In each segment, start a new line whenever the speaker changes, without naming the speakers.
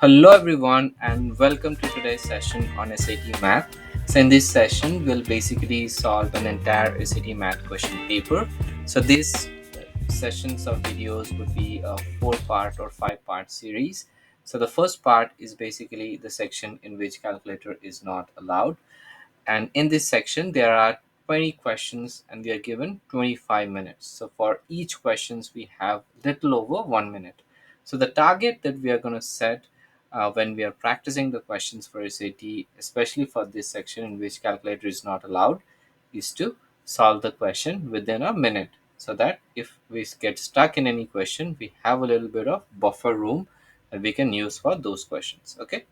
Hello everyone and welcome to today's session on SAT Math. So in this session we'll basically solve an entire SAT Math question paper. So these sessions of videos would be a 4 part or 5 part series. So the first part is basically the section in which calculator is not allowed, and in this section there are 20 questions and we are given 25 minutes. So for each questions we have little over 1 minute. So the target that we are going to set when we are practicing the questions for SAT, especially for this section in which calculator is not allowed, is to solve the question within a minute, so that if we get stuck in any question we have a little bit of buffer room that we can use for those questions. Okay,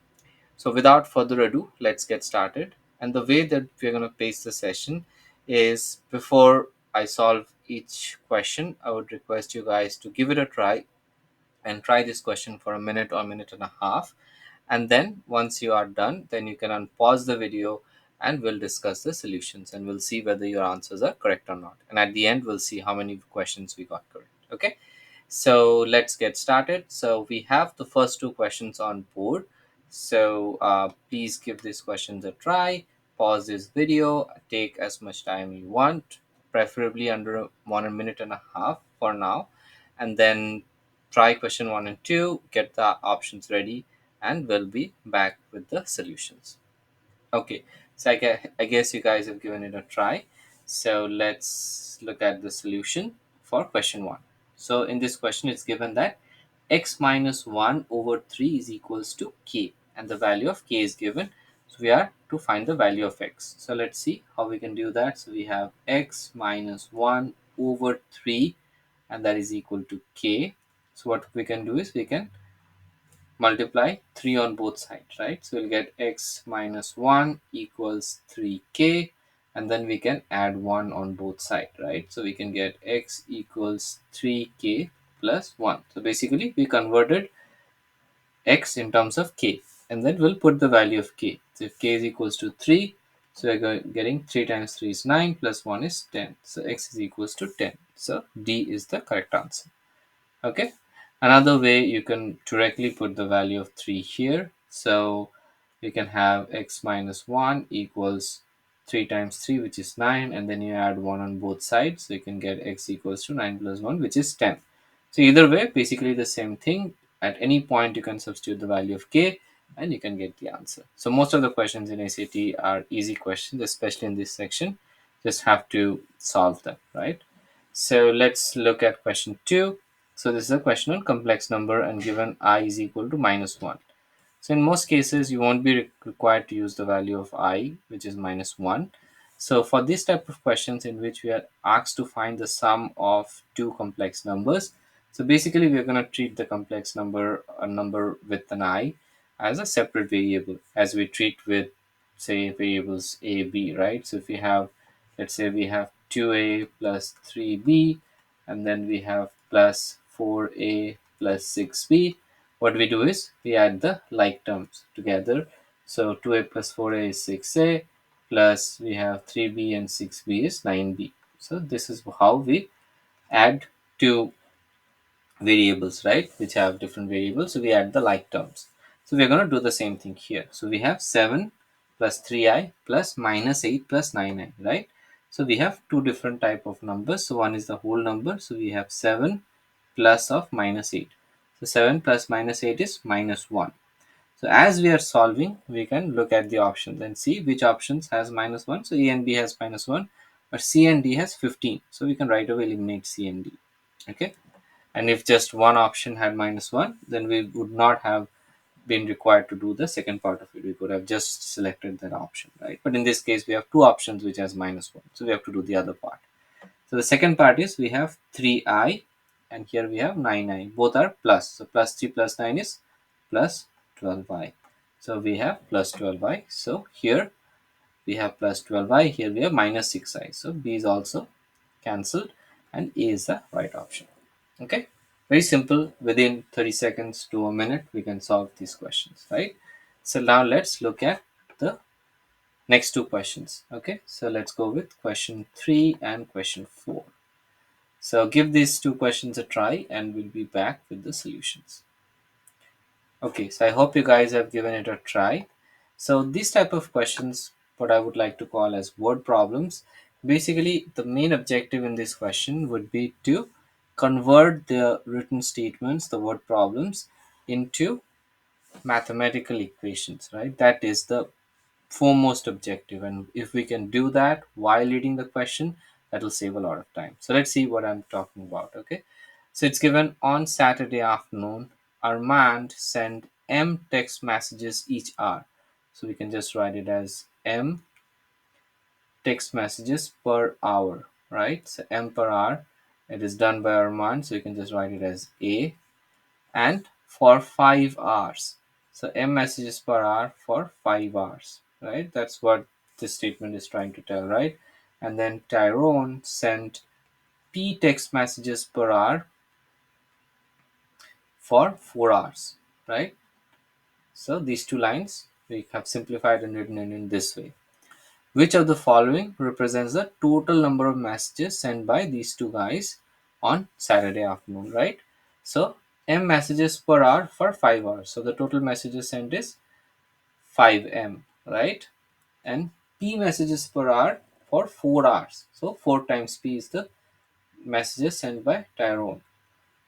so without further ado, let's get started. And the way that we're going to pace the session is, before I solve each question, I would request you guys to give it a try and try this question for a minute or minute and a half. And then once you are done, then you can unpause the video and we'll discuss the solutions and we'll see whether your answers are correct or not. And at the end, we'll see how many questions we got correct. Okay. So let's get started. So we have the first two questions on board. So please give these questions a try. Pause this video. Take as much time you want, preferably under 1 minute and a half for now. And then try question 1 and 2. Get the options ready, and we'll be back with the solutions. Okay, so I guess you guys have given it a try. So let's look at the solution for question 1. So in this question, it's given that x minus 1 over 3 is equals to k, and the value of k is given. So we are to find the value of x. So let's see how we can do that. So we have x minus 1 over 3, and that is equal to k. So what we can do is we can multiply 3 on both sides, right? So we'll get x minus 1 equals 3k, and then we can add 1 on both sides, right? So we can get x equals 3k plus 1. So basically we converted x in terms of k, and then we'll put the value of k. So if k is equals to 3, so we're getting 3 times 3 is 9 plus 1 is 10. So x is equals to 10. So D is the correct answer. Okay, another way you can directly put the value of 3 here. So you can have x minus 1 equals 3 times 3, which is 9, and then you add 1 on both sides, so you can get x equals to 9 plus 1, which is 10. So either way, basically the same thing. At any point you can substitute the value of k and you can get the answer. So most of the questions in SAT are easy questions, especially in this section. Just have to solve them, right? So let's look at question 2. So this is a question on complex number and given I is equal to minus 1. So in most cases, you won't be required to use the value of I, which is minus 1. So for this type of questions in which we are asked to find the sum of two complex numbers, so basically we're going to treat the complex number, a number with an I, as a separate variable, as we treat with, say, variables a, b, right? So if we have, let's say we have 2a plus 3b, and then we have plus 4a plus 6b, what we do is we add the like terms together. So 2a plus 4a is 6a, plus we have 3b and 6b is 9b. So this is how we add two variables, right, which have different variables. So we add the like terms. So we're going to do the same thing here. So we have 7 plus 3i plus minus 8 plus 9i, right? So we have two different type of numbers. So one is the whole number. So we have 7 plus of minus 8. So 7 plus minus 8 is minus 1. So as we are solving, we can look at the options and see which options has minus 1. So A and B has minus 1, but C and D has 15. So we can right away eliminate C and D. Okay. And if just one option had minus 1, then we would not have been required to do the second part of it. We could have just selected that option, right? But in this case, we have two options which has minus 1. So we have to do the other part. So the second part is we have 3i and here we have 9i. Both are plus. So plus 3 plus 9 is plus 12i. So we have plus 12i. So here we have plus 12i. Here we have minus 6i. So B is also cancelled and A is the right option. Okay. Very simple. Within 30 seconds to a minute, we can solve these questions, right? So now let's look at the next two questions. Okay. So let's go with question 3 and question 4. So give these two questions a try and we'll be back with the solutions. Okay, so I hope you guys have given it a try. So these type of questions, what I would like to call as word problems, basically the main objective in this question would be to convert the written statements, the word problems, into mathematical equations, right? That is the foremost objective. And if we can do that while reading the question, that will save a lot of time. So let's see what I'm talking about. Okay. So it's given on Saturday afternoon, Armand sent M text messages each hour. So we can just write it as M text messages per hour, right? So M per hour. It is done by Armand. So you can just write it as A, and for 5 hours. So M messages per hour for 5 hours, right? That's what this statement is trying to tell, right? And then Tyrone sent P text messages per hour for 4 hours, right? So these two lines we have simplified and written it in this way. Which of the following represents the total number of messages sent by these two guys on Saturday afternoon, right? So M messages per hour for 5 hours. So the total messages sent is 5M, right? And P messages per hour for 4 hours. So 4 times P is the messages sent by Tyrone.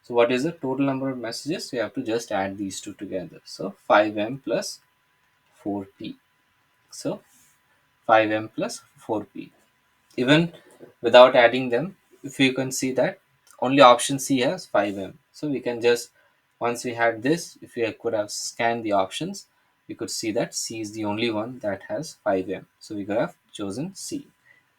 So what is the total number of messages? We have to just add these two together. So 5M plus 4P. So 5M plus 4P. Even without adding them, if you can see that only option C has 5M. So we can just, once we had this, if we could have scanned the options, we could see that C is the only one that has 5M. So we could have chosen C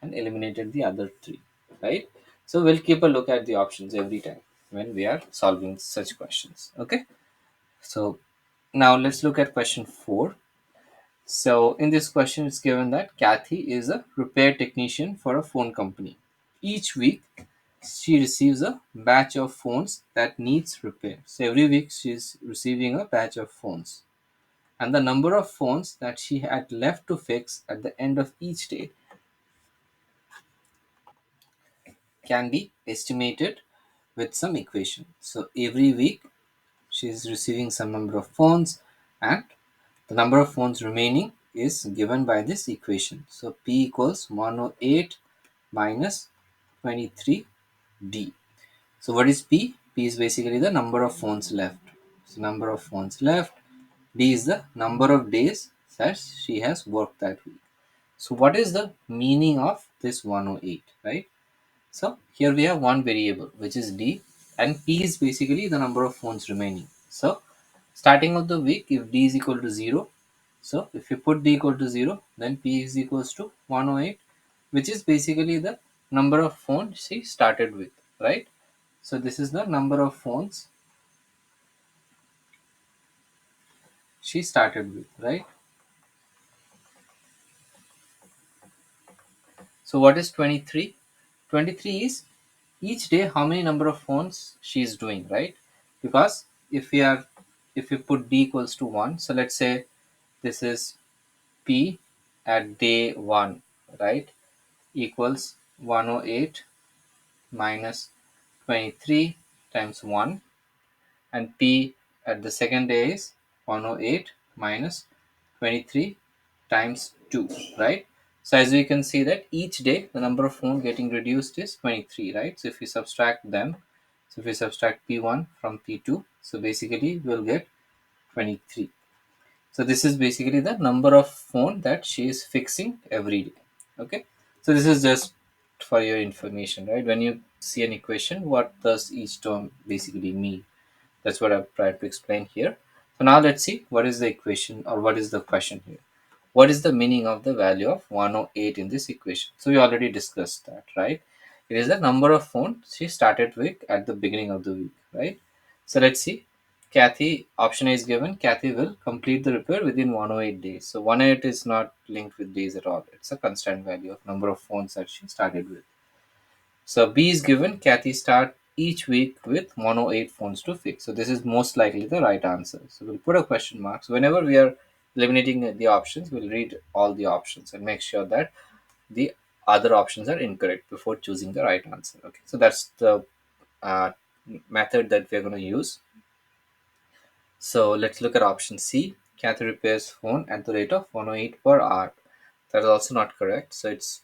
and eliminated the other three, right? So we'll keep a look at the options every time when we are solving such questions. Okay. So now let's look at question 4. So in this question, it's given that Kathy is a repair technician for a phone company. Each week, she receives a batch of phones that needs repair. So every week, she is receiving a batch of phones. And the number of phones that she had left to fix at the end of each day can be estimated with some equation. So every week, she is receiving some number of phones, and the number of phones remaining is given by this equation. So P equals 108 minus 23D. So what is P? P is basically the number of phones left. So number of phones left. D is the number of days that she has worked that week. So what is the meaning of this 108, right? So here we have one variable, which is D, and P is basically the number of phones remaining. So starting of the week, if D is equal to 0, so if you put D equal to 0, then P is equals to 108, which is basically the number of phones she started with, right? So this is the number of phones she started with, right? So what is 23? 23 is each day how many number of phones she is doing, right? Because if we put D equals to 1, so let's say this is P at day 1, right? Equals 108 minus 23 times 1, and P at the second day is 108 minus 23 times 2, right? So as we can see that each day the number of phone getting reduced is 23, right? So if we subtract them, so if we subtract P1 from P2, so basically we'll get 23. So this is basically the number of phone that she is fixing every day. Okay. So this is just for your information, right? When you see an equation, what does each term basically mean? That's what I've tried to explain here. So now let's see what is the equation, or what is the question here. What is the meaning of the value of 108 in this equation? So we already discussed that, right? It is the number of phones she started with at the beginning of the week, right? So let's see. Kathy, option A is given. Kathy will complete the repair within 108 days. So 108 is not linked with days at all. It's a constant value of number of phones that she started with. So B is given. Kathy start each week with 108 phones to fix. So this is most likely the right answer. So we'll put a question mark. So whenever we are eliminating the options, we'll read all the options and make sure that the other options are incorrect before choosing the right answer. Okay. So that's the uh, method that we're going to use. So let's look at option C. Kathy repairs phone at the rate of 108 per hour. That is also not correct. So it's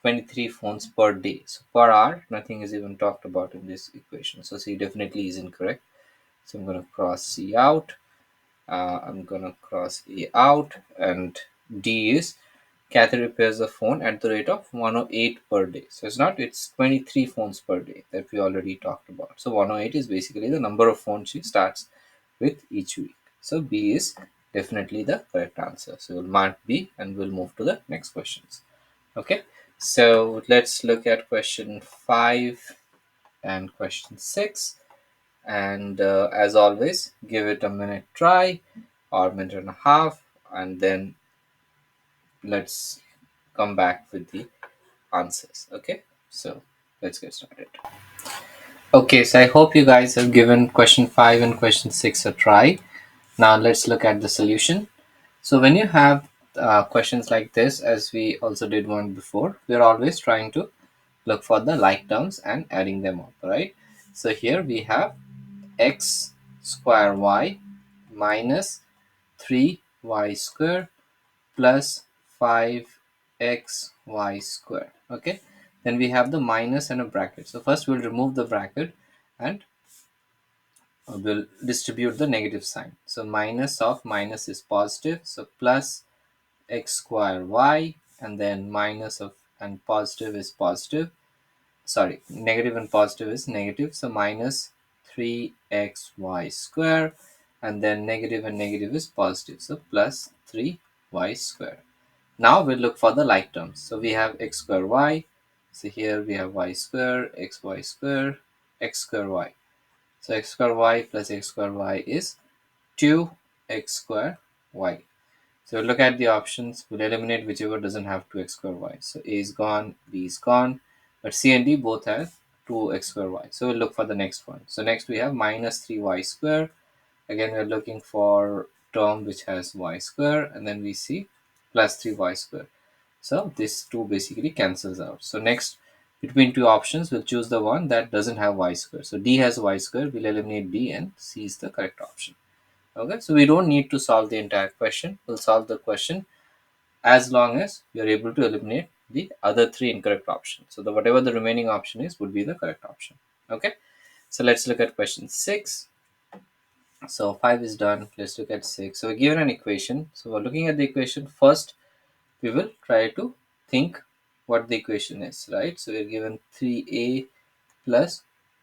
23 phones per day. So per hour, nothing is even talked about in this equation. So C definitely is incorrect. So I'm going to cross C out. I'm going to cross A out. And D is Kathy repairs the phone at the rate of 108 per day. So it's 23 phones per day that we already talked about. So 108 is basically the number of phones she starts with each week. So B is definitely the correct answer. So we'll mark B and we'll move to the next questions. Okay, so let's look at question 5 and question 6. And as always, give it a minute try or minute and a half, and then let's come back with the answers. Okay, so let's get started. Okay, so I hope you guys have given question 5 and question 6 a try. Now let's look at the solution. So when you have questions like this, as we also did one before, we're always trying to look for the like terms and adding them up, right? So here we have x square y minus 3y square plus 5xy square. Okay, then we have the minus and a bracket. So first we'll remove the bracket and we'll distribute the negative sign. So minus of minus is positive, so plus x square y, and then minus of and positive is positive, sorry, negative and positive is negative, so minus 3xy square, and then negative and negative is positive, so plus 3y square. Now we'll look for the like terms. So we have x square y, so here we have y square, xy square, x square y. So x square y plus x square y is 2x square y. So we'll look at the options. We'll eliminate whichever doesn't have 2x square y. So A is gone, B is gone, but C and D both have 2x square y. So we'll look for the next one. So next we have minus 3y square. Again, we're looking for term which has y square, and then we see plus 3y square. So this 2 basically cancels out. So next, between two options, we'll choose the one that doesn't have y square. So D has y square, we'll eliminate D, and C is the correct option. Okay, so we don't need to solve the entire question. We'll solve the question as long as you're able to eliminate the other three incorrect options. So the whatever the remaining option is would be the correct option. Okay, so let's look at question 6. So 5 is done. Let's look at 6. So we're given an equation. So we're looking at the equation first. We will try to think what the equation is, right? So we're given 3a plus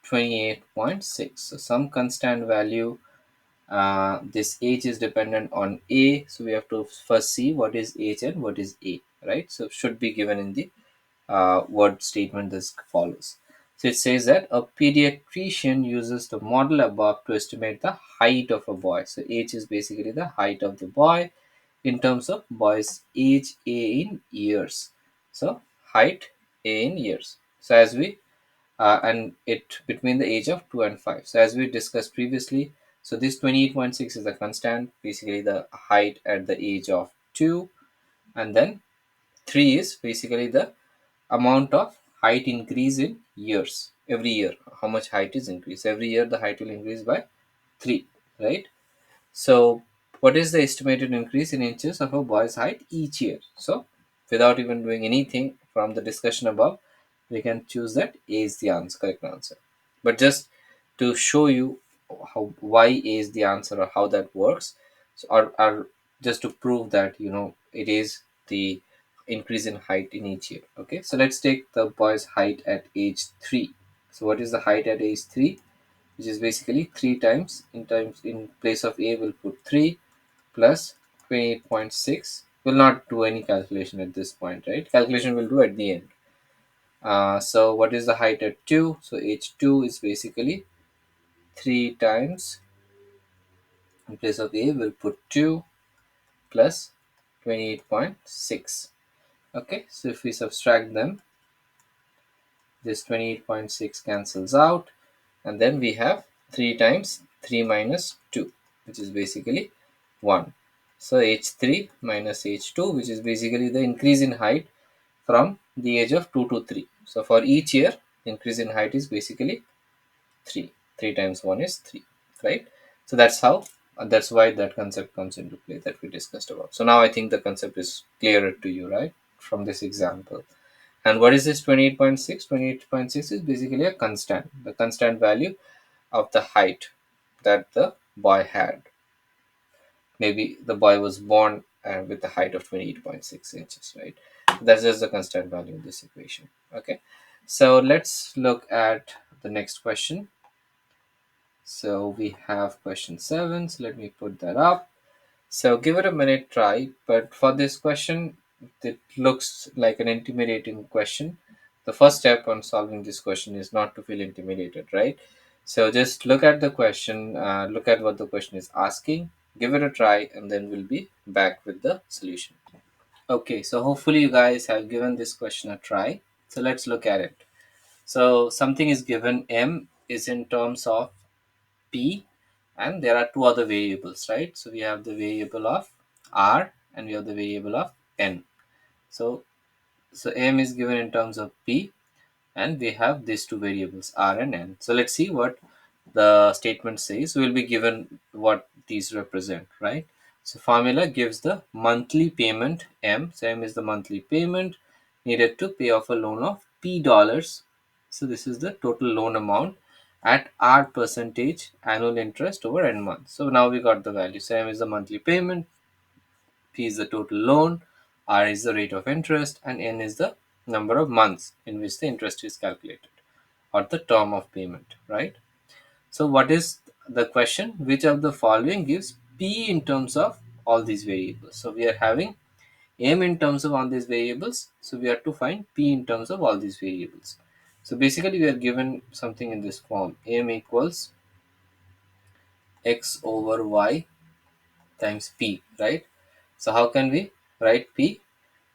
28.6. So some constant value. This age is dependent on a, so we have to first see what is age and what is a, right? So it should be given in the word statement this follows. So it says that a pediatrician uses the model above to estimate the height of a boy. So age is basically the height of the boy in terms of boy's age a in years. So height a in years. So as we and it between the age of 2 and 5. So as we discussed previously, so this 28.6 is a constant, basically the height at the age of 2, and then 3 is basically the amount of height increase in years every year. How much height is increased every year? The height will increase by 3, right? So, what is the estimated increase in inches of a boy's height each year? So, without even doing anything from the discussion above, we can choose that A is the answer, correct answer. But just to show you how why A is the answer or how that works, so or just to prove that it is the increase in height in each year. Okay, so let's take the boy's height at age 3. So, what is the height at age 3? Which is basically 3 times in place of a we'll put 3 plus 28.6. We'll not do any calculation at this point, right? Calculation we'll do at the end. So what is the height at 2? So h2 is basically 3 times in place of a we'll put 2 plus 28.6. Okay, so if we subtract them, this 28.6 cancels out, and then we have 3 times 3 minus 2, which is basically 1. So h3 minus h2, which is basically the increase in height from the age of 2 to 3. So for each year, increase in height is basically 3. 3 times 1 is 3, right? So that's how That's why that concept comes into play that we discussed about. So now I think the concept is clearer to you, right, from this example. And what is this 28.6? 28.6 is basically a constant, the constant value of the height that the boy had. Maybe the boy was born with a height of 28.6 inches, right? That's just the constant value in this equation. Okay, so let's look at the next question. So we have question 7. So let me put that up. So give it a minute, try. But for this question, it looks like an intimidating question. The first step on solving this question is not to feel intimidated, right? So just look at the question, look at what the question is asking, give it a try, and then we'll be back with the solution. Okay, so hopefully you guys have given this question a try. So let's look at it. So something is given, m is in terms of p, and there are two other variables, right? So we have the variable of r and we have the variable of n. So m is given in terms of p, and we have these two variables r and n. So let's see what the statement says. We'll be given what these represent, right? So formula gives the monthly payment m. So m is the monthly payment needed to pay off a loan of p dollars. So this is the total loan amount at r percentage annual interest over n months. So now we got the value. So m is the monthly payment, p is the total loan, r is the rate of interest, and n is the number of months in which the interest is calculated, or the term of payment, right? So what is the question? Which of the following gives p in terms of all these variables? So we are having m in terms of all these variables. So we have to find p in terms of all these variables. So basically we are given something in this form. M equals x over y times p, right? So how can we write p?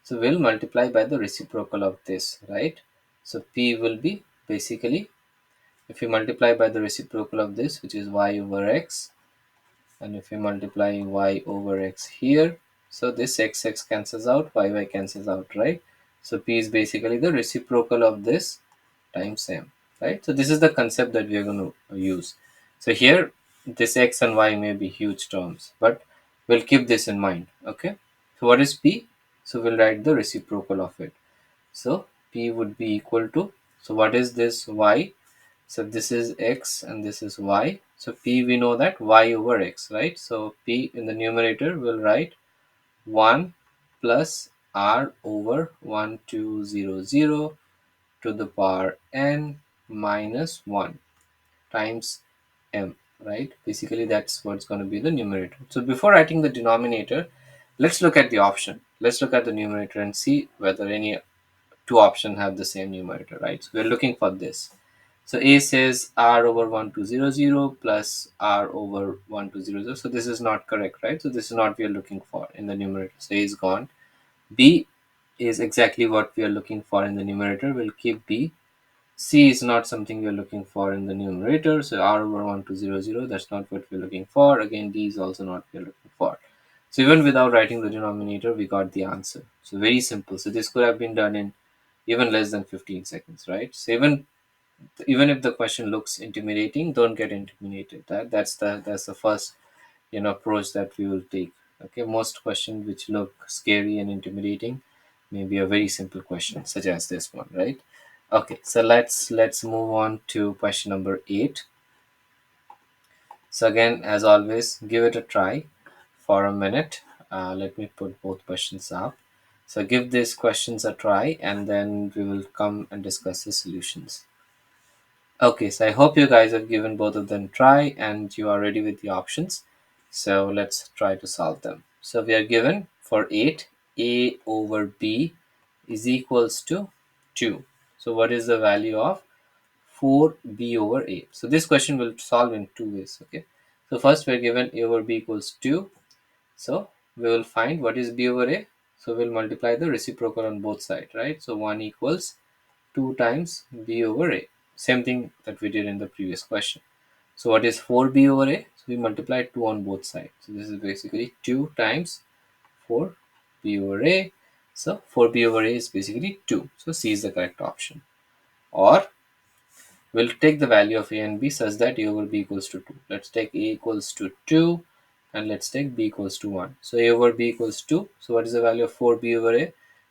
So we'll multiply by the reciprocal of this, right? So p will be basically, if you multiply by the reciprocal of this, which is y over x, and if we multiply y over x here, so this x cancels out, y cancels out, right? So p is basically the reciprocal of this times m, right? So this is the concept that we are going to use. So here this x and y may be huge terms, but we'll keep this in mind. Okay, so what is p? So we'll write the reciprocal of it. So p would be equal to, so what is this y? So this is x and this is y. So p, we know that y over x, right? So p in the numerator will write 1 plus r over 1200 to the power n minus 1 times m, right? Basically that's what's going to be the numerator. So before writing the denominator, let's look at the option. Let's look at the numerator and see whether any two options have the same numerator, right? So we're looking for this. So A says r over 1200 plus r over 1200. So this is not correct, right? So this is not we are looking for in the numerator. So A is gone. B is exactly what we are looking for in the numerator. We'll keep B. C is not something we are looking for in the numerator. So r over 1200, that's not what we're looking for. Again, D is also not what we're looking for. So even without writing the denominator, we got the answer. So very simple. So this could have been done in even less than 15 seconds, right? So even if the question looks intimidating, don't get intimidated. That's the first approach that we will take. Okay, most questions which look scary and intimidating may be a very simple question, such as this one, right? Okay, so let's move on to question number 8. So again, as always, give it a try for a minute. Let me put both questions up. So give these questions a try, and then we will come and discuss the solutions. Okay, so I hope you guys have given both of them try and you are ready with the options. So let's try to solve them. So we are given for 8, a over b is equals to 2. So what is the value of 4b over a? So this question will solve in two ways. Okay, so first we're given a over b equals 2. So we will find what is b over a. So we'll multiply the reciprocal on both sides, right? So 1 equals 2 times b over a. Same thing that we did in the previous question. So what is 4b over a? So we multiply 2 on both sides. So this is basically 2 times 4b over a. So 4b over a is basically 2. So C is the correct option. Or we'll take the value of a and b such that a over b equals to 2. Let's take a equals to 2. and let's take b equals to 1. So a over b equals 2. So what is the value of 4b over a?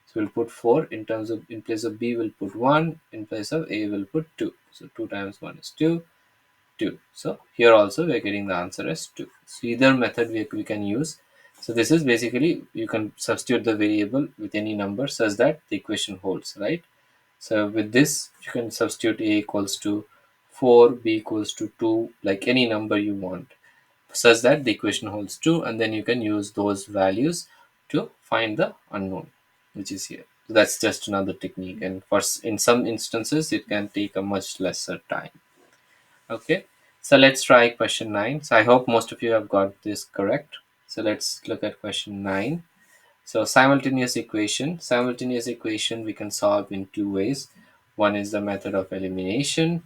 So we'll put 4 in terms of, in place of b we'll put 1, in place of a we'll put 2. So 2 times 1 is 2, 2. So here also we're getting the answer as 2. So either method we can use. So this is basically, you can substitute the variable with any number such that the equation holds, right? So with this, you can substitute a equals to 4, b equals to 2, like any number you want, such that the equation holds true, and then you can use those values to find the unknown, which is here. So that's just another technique, and in some instances, it can take a much lesser time. Okay, so let's try question 9. So I hope most of you have got this correct. So let's look at question 9. So simultaneous equation we can solve in two ways. One is the method of elimination,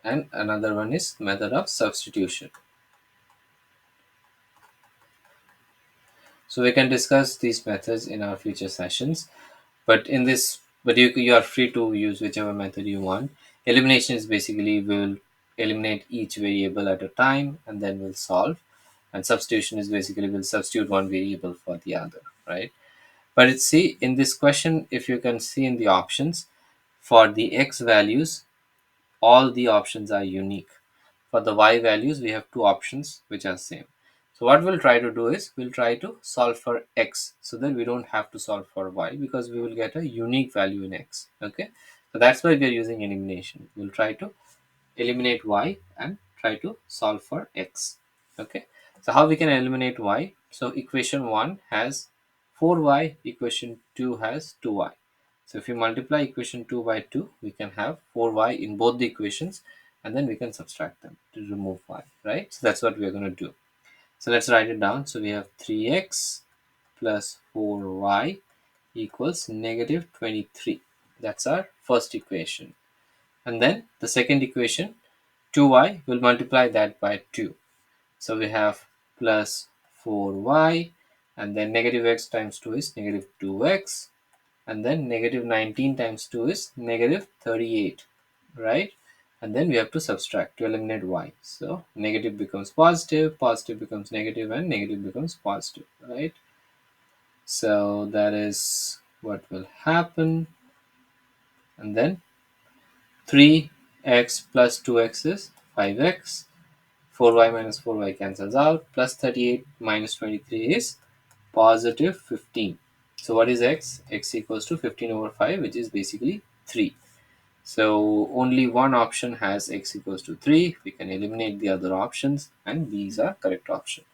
and another one is method of substitution. So we can discuss these methods in our future sessions. But you are free to use whichever method you want. Elimination is basically we'll eliminate each variable at a time and then we'll solve. And substitution is basically we'll substitute one variable for the other, right? But it's see in this question, if you can see in the options, for the x values, all the options are unique. For the y values, we have two options which are same. So what we'll try to do is we'll try to solve for x so that we don't have to solve for y, because we will get a unique value in x. Okay, so that's why we are using elimination. We'll try to eliminate y and try to solve for x. Okay, so how we can eliminate y? So equation 1 has 4y, equation 2 has 2y. So if you multiply equation 2 by 2, we can have 4y in both the equations, and then we can subtract them to remove y, right? So that's what we're going to do. So let's write it down. So we have 3x plus 4y equals negative 23. That's our first equation. And then the second equation, 2y, will multiply that by 2. So we have plus 4y, and then negative x times 2 is negative 2x, and then negative 19 times 2 is negative 38, right? And then we have to subtract to eliminate y. So negative becomes positive, positive becomes negative, and negative becomes positive, right? So that is what will happen. And then 3x plus 2x is 5x, 4y minus 4y cancels out, plus 38 minus 23 is positive 15. So what is x? X equals to 15 over 5, which is basically 3. So only one option has x equals to 3. We can eliminate the other options, and these are correct option.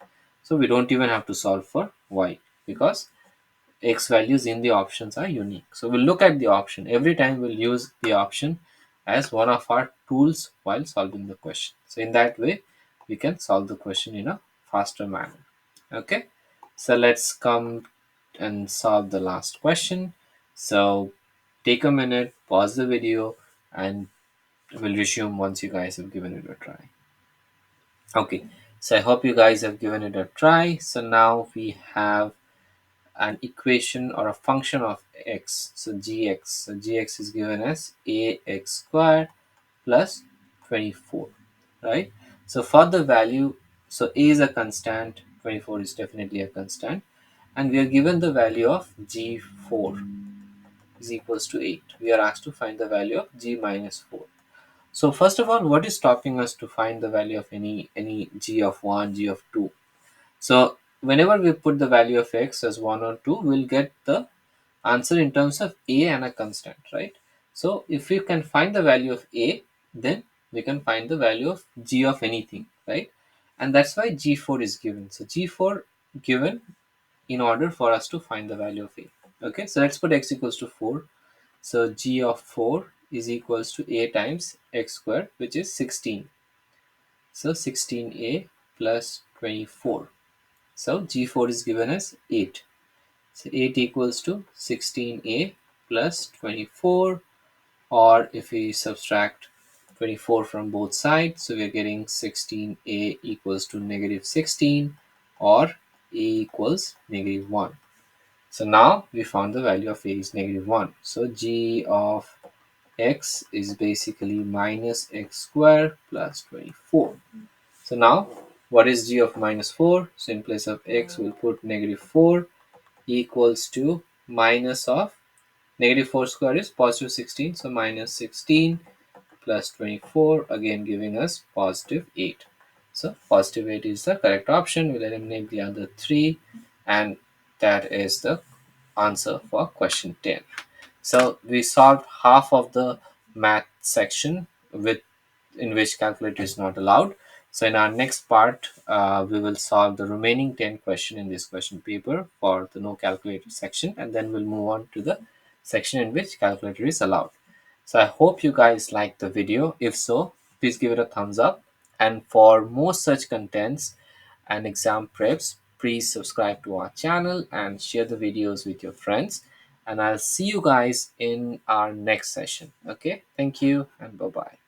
So we don't even have to solve for y, because x values in the options are unique. So we'll look at the option. Every time we'll use the option as one of our tools while solving the question. So in that way, we can solve the question in a faster manner. Okay, so let's come and solve the last question. So take a minute, pause the video, and we'll resume once you guys have given it a try. Okay, so I hope you guys have given it a try. So now we have an equation or a function of x. So gx. So gx is given as ax squared plus 24, right? So for the value, so a is a constant, 24 is definitely a constant, and we are given the value of g4 is equals to 8. We are asked to find the value of g minus 4. So first of all, what is stopping us to find the value of any g of 1, g of 2? So whenever we put the value of x as 1 or 2, we'll get the answer in terms of a and a constant, right? So if we can find the value of a, then we can find the value of g of anything, right? And that's why g4 is given. So g4 given in order for us to find the value of a. Okay, so let's put x equals to 4. So g of 4 is equals to a times x squared, which is 16. So 16a plus 24. So g4 is given as 8. So 8 equals to 16a plus 24, or if we subtract 24 from both sides, so we are getting 16a equals to negative 16, or a equals negative 1. So now we found the value of a is negative 1. So g of x is basically minus x squared plus 24. So now, what is g of minus 4? So in place of x, we'll put negative 4 equals to minus of negative 4 square is positive 16. So minus 16 plus 24, again giving us positive 8. So positive 8 is the correct option. We'll eliminate the other 3, and that is the answer for question 10. So we solved half of the math section with in which calculator is not allowed. So in our next part, we will solve the remaining 10 question in this question paper for the no calculator section, and then we'll move on to the section in which calculator is allowed. So I hope you guys liked the video. If so, please give it a thumbs up. And for more such contents and exam preps, please subscribe to our channel and share the videos with your friends. And I'll see you guys in our next session. Okay, thank you and bye bye.